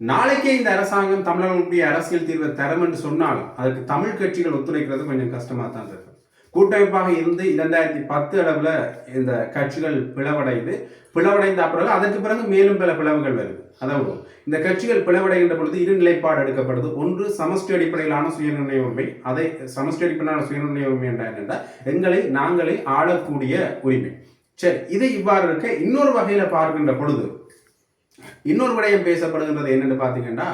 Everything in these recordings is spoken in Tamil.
நாளைக்கே இந்த அரசாங்கம் தமிழர்களுடைய அரசியல் தீர்வை தரும் என்று சொன்னாலும் அதற்கு தமிழ் கட்சிகள் ஒத்துழைக்கிறது கொஞ்சம் கஷ்டமாக தான் இருக்கும். கூட்டமைப்பாக இருந்து 2010 அளவில் இந்த கட்சிகள் பிளவடைந்த பிறகு அதற்கு பிறகு மேலும் பல பிளவுகள் வருது. அதாவது இந்த கட்சிகள் பிளவடைகின்ற பொழுது இரு நிலைப்பாடு எடுக்கப்படுது. ஒன்று சமஷ்டி அடிப்படையிலான சுயநிர்ணய உரிமை. அதை சமஷ்டி அடிப்படையிலான சுயநிர்ணய உரிமை என்றால் நாங்களே ஆளக்கூடிய உரிமை. சரி, இது இவ்வாறு இருக்க இன்னொரு வகையில பார்க்கின்ற பொழுது இன்னொரு விடயம் பேசப்படுகின்றது என்னென்னு பார்த்தீங்கன்னா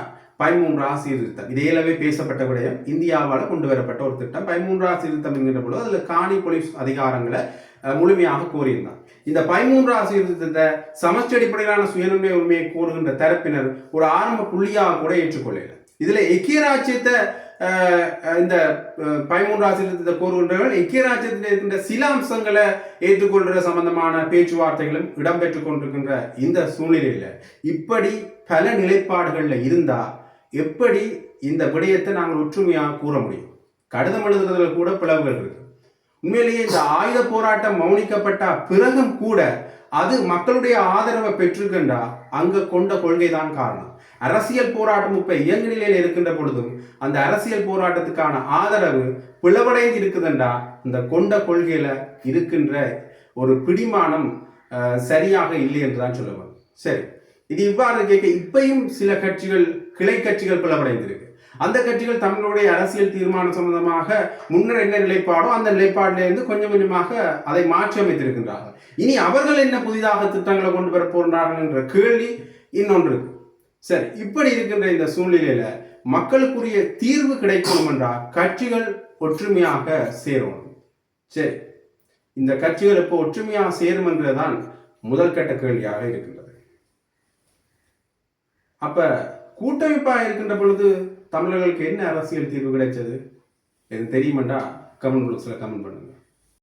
13 சீர்திருத்தம். இதையிலவே பேசப்பட்ட விடயம் இந்தியாவால் கொண்டு வரப்பட்ட ஒரு திட்டம் 13 சீர்திருத்தம் என்கின்ற பொழுது அதில் காணி போலீஸ் அதிகாரங்களை முழுமையாக கோரியிருந்தார். இந்த 13 சீர்திருத்தத்தை சமஷ்டி அடிப்படையிலான சுயநிர்ணய உரிமையை கோருகின்ற தரப்பினர் ஒரு ஆரம்ப புள்ளியாக கூட ஏற்றுக்கொள்ளல. இதுல ஐக்கிய ராஜ்யத்தை இந்த 13 சீர்திருத்தத்தை கோருகின்றவர்கள் ஐக்கிய ராஜ்யத்தில் இருக்கின்ற சில அம்சங்களை ஏற்றுக்கொள்கிற சம்பந்தமான பேச்சுவார்த்தைகளும் இடம்பெற்றுக் கொண்டிருக்கின்ற இந்த சூழ்நிலையில இப்படி பல நிலைப்பாடுகள்ல இருந்தா எப்படி இந்த விடயத்தை நாங்கள் ஒற்றுமையாக கூற முடியும்? கடிதம் எழுதுறதுல கூட பிளவுகள் இருக்கு. உண்மையிலேயே இந்த ஆயுத போராட்டம் மௌனிக்கப்பட்ட பிறகும் கூட அது மக்களுடைய ஆதரவை பெற்றிருக்கின்றா அங்க கொண்ட கொள்கைதான் காரணம். அரசியல் போராட்டம் இப்ப இயங்கு நிலையில் இருக்கின்ற பொழுதும் அந்த அரசியல் போராட்டத்துக்கான ஆதரவு பிளவடைந்து இருக்குதுண்டா இந்த கொண்ட கொள்கையில இருக்கின்ற ஒரு பிடிமானம் சரியாக இல்லை என்றுதான் சொல்லுவாங்க. சரி, இது இவ்வாறு கேட்க இப்பையும் சில கட்சிகள் கிளை கட்சிகள் பிளவடைந்திருக்கு. அந்த கட்சிகள் தங்களுடைய அரசியல் தீர்மானம் சம்பந்தமாக முன்னர் என்ன நிலைப்பாடோ அந்த நிலைப்பாட்டிலிருந்து கொஞ்சம் கொஞ்சமாக அதை மாற்றி அமைத்திருக்கின்றார்கள். இனி அவர்கள் என்ன புதிதாக திட்டங்களை கொண்டு வர போகிறார்கள் என்ற கேள்வி இன்னொன்று இருக்கு. சரி, இப்படி இருக்கின்ற இந்த சூழ்நிலையில மக்களுக்குரிய தீர்வு கிடைக்கணும் என்றால் கட்சிகள் ஒற்றுமையாக சேரணும். சரி, இந்த கட்சிகள் இப்போ ஒற்றுமையாக சேரும் என்றுதான் முதல் கட்ட கேள்வியாக இருக்கின்றது. அப்ப கூட்டமைப்பாக இருக்கின்ற பொழுது தமிழர்களுக்கு என்ன அரசியல் தீர்வு கிடைச்சது? எனக்கு தெரியுமெண்டா கமெண்ட் பாக்ஸ்ல கமெண்ட் பண்ணுங்க.